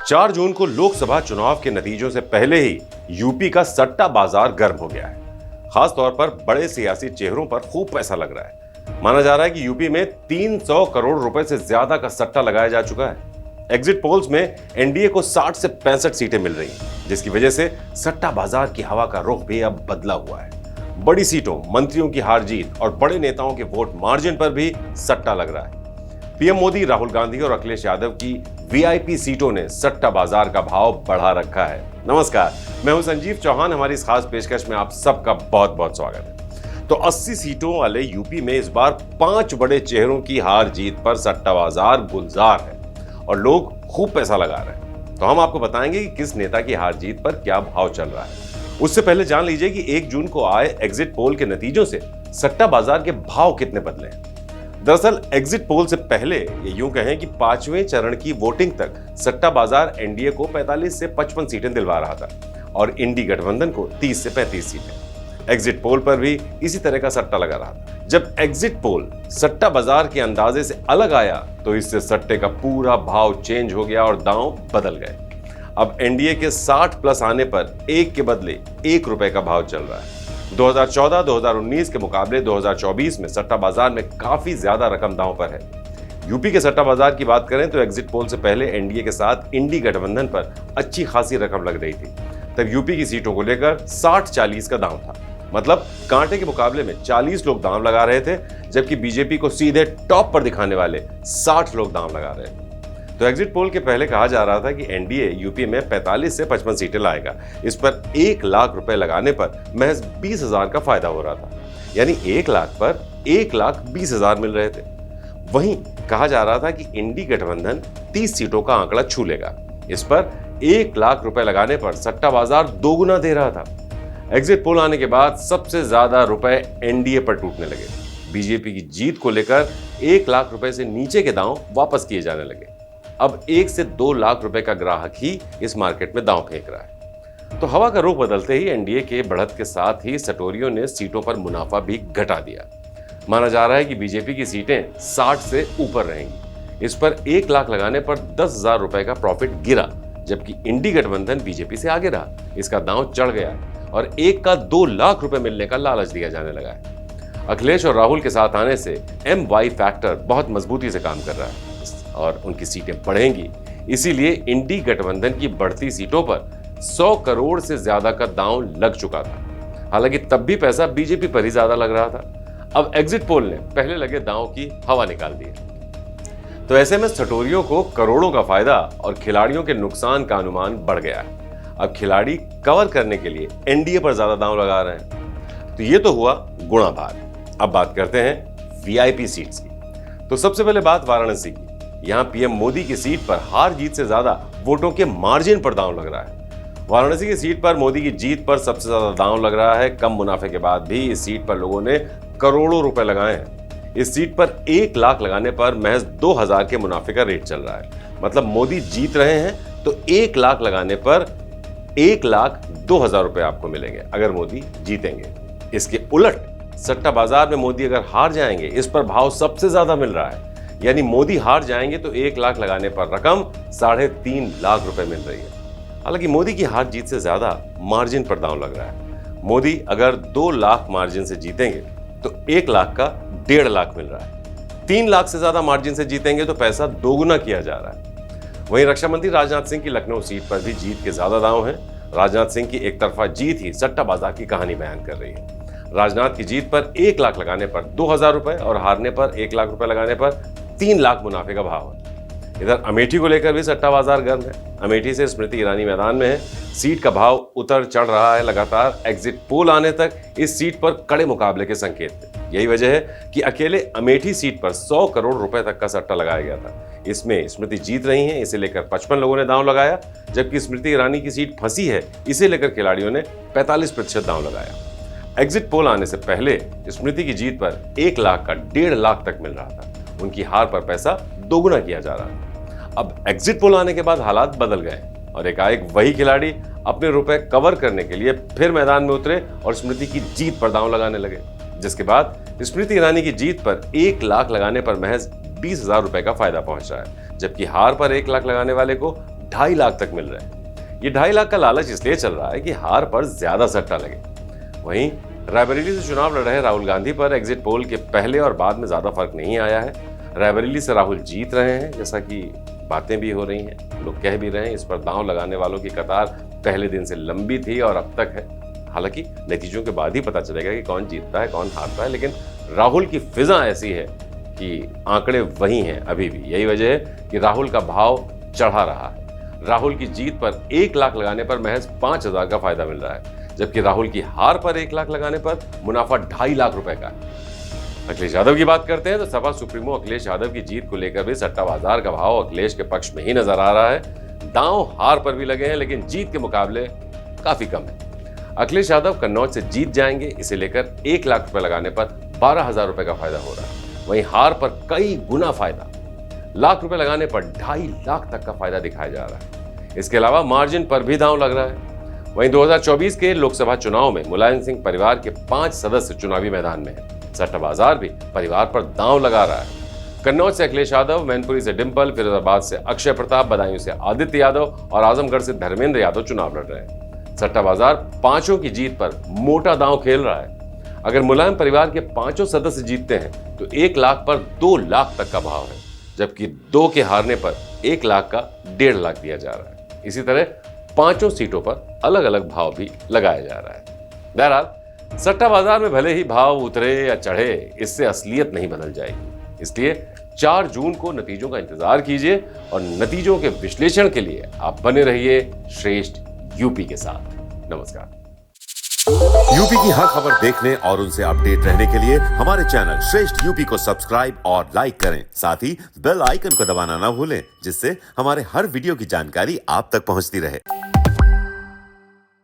4 जून को लोकसभा चुनाव के नतीजों से पहले ही यूपी का सट्टा बाजार गर्म हो गया है। खास तौर पर बड़े सियासी चेहरों पर खूब पैसा लग रहा है। माना जा रहा है कि यूपी में 300 करोड़ रुपए से ज्यादा का सट्टा लगाया जा चुका है। एग्जिट पोल्स में एनडीए को 60 से 65 सीटें मिल रही हैं, जिसकी वजह से सट्टा बाजार की हवा का रुख भी अब बदला हुआ है। बड़ी सीटों, मंत्रियों की हार जीत और बड़े नेताओं के वोट मार्जिन पर भी सट्टा लग रहा है। पीएम मोदी, राहुल गांधी और अखिलेश यादव की वीआईपी सीटों ने सट्टा बाजार का भाव बढ़ा रखा है। नमस्कार, मैं हूं संजीव चौहान। हमारी इस खास पेशकश में आप सबका बहुत बहुत स्वागत है। तो 80 सीटों वाले यूपी में इस बार 5 बड़े चेहरों की हार जीत पर सट्टा बाजार गुलजार है और लोग खूब पैसा लगा रहे हैं। तो हम आपको बताएंगे कि किस नेता की हार जीत पर क्या भाव चल रहा है। उससे पहले जान लीजिए कि 1 जून को आए एग्जिट पोल के नतीजों से सट्टा बाजार के भाव कितने बदले हैं। दरअसल एग्जिट पोल से पहले ये यूं कहें कि 5वें चरण की वोटिंग तक सट्टा बाजार एनडीए को 45 से 55 सीटें दिलवा रहा था और इंडी गठबंधन को 30 से 35 सीटें। एग्जिट पोल पर भी इसी तरह का सट्टा लगा रहा था। जब एग्जिट पोल सट्टा बाजार के अंदाजे से अलग आया तो इससे सट्टे का पूरा भाव चेंज हो गया और दांव बदल गए। अब एनडीए के 60 प्लस आने पर 1 के बदले 1 रुपए का भाव चल रहा है। 2014-2019 के मुकाबले 2024 में सट्टा बाजार में काफी ज्यादा रकम दांव पर है। यूपी के सट्टा बाजार की बात करें तो एग्जिट पोल से पहले एनडीए के साथ इंडी गठबंधन पर अच्छी खासी रकम लग रही थी। तब यूपी की सीटों को लेकर 60-40 का दांव था। मतलब कांटे के मुकाबले में 40 लोग दांव लगा रहे थे, जबकि बीजेपी को सीधे टॉप पर दिखाने वाले 60 लोग दांव लगा रहे थे। तो एग्जिट पोल के पहले कहा जा रहा था कि एनडीए यूपी में 45 से 55 सीटें लाएगा। इस पर 1 लाख रुपए लगाने पर महज 20,000 का फायदा हो रहा था। यानी 1 लाख पर 1,20,000 मिल रहे थे। वहीं कहा जा रहा था कि इंडी गठबंधन 30 सीटों का आंकड़ा छू लेगा। इस पर 1 लाख रुपए लगाने पर सट्टा बाजार दोगुना दे रहा था। एग्जिट पोल आने के बाद सबसे ज्यादा रुपए एनडीए पर टूटने लगे। बीजेपी की जीत को लेकर 1 लाख रुपए से नीचे के दांव वापस किए जाने लगे। अब 1 से 2 लाख रुपए का ग्राहक ही इस मार्केट में दांव फेंक रहा है। तो हवा का रुख बदलते ही एनडीए के बढ़त के साथ ही सटोरियों ने सीटों पर मुनाफा भी घटा दिया। माना जा रहा है कि बीजेपी की सीटें 60 से ऊपर रहेंगी। इस पर 1 लाख लगाने पर 10,000 रुपए का प्रॉफिट गिरा, जबकि इंडी गठबंधन बीजेपी से आगे रहा। इसका दांव चढ़ गया और 1 का 2 लाख रुपए मिलने का लालच दिया जाने लगा है। अखिलेश और राहुल के साथ आने से MY फैक्टर बहुत मजबूती से काम कर रहा है और उनकी सीटें बढ़ेंगी। इसीलिए इंडी गठबंधन की बढ़ती सीटों पर 100 करोड़ से ज्यादा का दांव लग चुका था। हालांकि तब भी पैसा बीजेपी पर ही ज्यादा लग रहा था। अब एग्जिट पोल ने पहले लगे दांव की हवा निकाल दी है। तो ऐसे में सटोरियों को करोड़ों का फायदा और खिलाड़ियों के नुकसान का अनुमान बढ़ गया है। अब खिलाड़ी कवर करने के लिए एनडीए पर ज्यादा दांव लगा रहे हैं। तो ये तो हुआ गुणा भाग। अब बात करते हैं वीआईपी सीट्स की। तो सबसे पहले बात वाराणसी की। यहां पीएम मोदी की सीट पर हार जीत से ज्यादा वोटों के मार्जिन पर दांव लग रहा है। वाराणसी की सीट पर मोदी की जीत पर सबसे ज्यादा दांव लग रहा है। कम मुनाफे के बाद भी इस सीट पर लोगों ने करोड़ों रुपए लगाए हैं। इस सीट पर 1 लाख लगाने पर महज 2,000 के मुनाफे का रेट चल रहा है। मतलब मोदी जीत रहे हैं तो 1 लाख लगाने पर 1,02,000 रुपए आपको मिलेंगे अगर मोदी जीतेंगे। इसके उलट सट्टा बाजार में मोदी अगर हार जाएंगे, इस पर भाव सबसे ज्यादा मिल रहा है। यानी मोदी हार जाएंगे तो 1 लाख लगाने पर रकम 3.5 लाख रुपए मिल रही है। हालांकि मोदी की हार जीत से ज्यादा मार्जिन पर दांव लग रहा है। मोदी अगर 2 लाख मार्जिन से जीतेंगे तो 1 लाख का 1.5 लाख मिल रहा है। 3 लाख से ज्यादा मार्जिन से जीतेंगे तो पैसा दोगुना किया जा रहा है। वहीं रक्षा मंत्री राजनाथ सिंह की लखनऊ सीट पर भी जीत के ज्यादा दांव है। राजनाथ सिंह की एक तरफा जीत ही सट्टा बाजार की कहानी बयान कर रही है। राजनाथ की जीत पर 1 लाख लगाने पर 2,000 रुपए और हारने पर 1 लाख रुपए लगाने पर 3 लाख मुनाफे का भाव है। इधर अमेठी को लेकर भी सट्टा बाजार गर्म है। अमेठी से स्मृति ईरानी मैदान में है। सीट का भाव उतर चढ़ रहा है लगातार। एग्जिट पोल आने तक इस सीट पर कड़े मुकाबले के संकेत थे। यही वजह है कि अकेले अमेठी सीट पर 100 करोड़ रुपए तक का सट्टा लगाया गया था। इसमें स्मृति जीत रही हैं, इसे लेकर 55 लोगों ने दांव लगाया, जबकि स्मृति ईरानी की सीट फंसी है, इसे लेकर खिलाड़ियों ने 45% दांव लगाया। एग्जिट पोल आने से पहले स्मृति की जीत पर 1 लाख का 1.5 लाख तक मिल रहा था। उनकी हार पर पैसा दोगुना किया जा रहा था। अब एग्जिट पोल आने के बाद हालात बदल गए और एकाएक वही खिलाड़ी अपने रुपए कवर करने के लिए फिर मैदान में उतरे और स्मृति की जीत पर दांव लगाने लगे, जिसके बाद स्मृति ईरानी की जीत पर 1 लाख लगाने पर महज 20,000 रुपए का फायदा पहुंच रहा है, जबकि हार पर 1 लाख लगाने वाले को 2.5 लाख तक मिल रहे हैं। ये 2.5 लाख का लालच इसलिए चल रहा है कि हार पर ज्यादा सट्टा लगे। वहीं रायबरेली से चुनाव लड़ रहे राहुल गांधी पर एग्जिट पोल के पहले और बाद में ज्यादा फर्क नहीं आया है। रायबरेली से राहुल जीत रहे हैं, जैसा कि बातें भी हो रही हैं, लोग कह भी रहे हैं। इस पर दांव लगाने वालों की कतार पहले दिन से लंबी थी और अब तक है। हालांकि नतीजों के बाद ही पता चलेगा कि कौन जीतता है कौन हारता है, लेकिन राहुल की फिजा ऐसी है कि आंकड़े वही हैं अभी भी। यही वजह है कि राहुल का भाव चढ़ा रहा है। राहुल की जीत पर 1 लाख लगाने पर महज 5,000 का फायदा मिल रहा है, जबकि राहुल की हार पर 1 लाख लगाने पर मुनाफा 2.5 लाख रुपए का है। अखिलेश यादव की बात करते हैं तो सपा सुप्रीमो अखिलेश यादव की जीत को लेकर भी सट्टा बाजार का भाव अखिलेश के पक्ष में ही नजर आ रहा है। दांव हार पर भी लगे हैं, लेकिन जीत के मुकाबले काफी कम है। अखिलेश यादव कन्नौज से जीत जाएंगे, इसे लेकर 1 लाख रुपए लगाने पर 12,000 रुपए का फायदा हो रहा है। वहीं हार पर कई गुना फायदा, लाख रुपए लगाने पर 2.5 लाख तक का फायदा दिखाया जा रहा है। इसके अलावा मार्जिन पर भी दांव लग रहा है। वहीं 2024 के लोकसभा चुनाव में मुलायम सिंह परिवार के 5 सदस्य चुनावी मैदान में है। सट्टा बाजार भी परिवार पर दांव लगा रहा है। कन्नौज से अखिलेश यादव, मैनपुरी से डिंपल, फिरोजाबाद से अक्षय प्रताप, बदायूं से आदित्य यादव और आजमगढ़ से धर्मेंद्र यादव चुनाव लड़ रहे हैं। सट्टा बाजार पांचों की जीत पर मोटा दांव खेल रहा है। अगर मुलायम परिवार के 5 सदस्य जीतते हैं तो 1 लाख पर 2 लाख तक का भाव है, जबकि 2 के हारने पर 1 लाख का 1.5 लाख दिया जा रहा है। इसी तरह 5 सीटों पर अलग अलग भाव भी लगाया जा रहा है। बहरहाल सट्टा बाजार में भले ही भाव उतरे या चढ़े, इससे असलियत नहीं बदल जाएगी। इसलिए 4 जून को नतीजों का इंतजार कीजिए और नतीजों के विश्लेषण के लिए आप बने रहिए श्रेष्ठ यूपी के साथ। नमस्कार। यूपी की हर खबर देखने और उनसे अपडेट रहने के लिए हमारे चैनल श्रेष्ठ यूपी को सब्सक्राइब और लाइक करें। साथ ही बेल आइकन को दबाना ना भूलें, जिससे हमारे हर वीडियो की जानकारी आप तक पहुंचती रहे।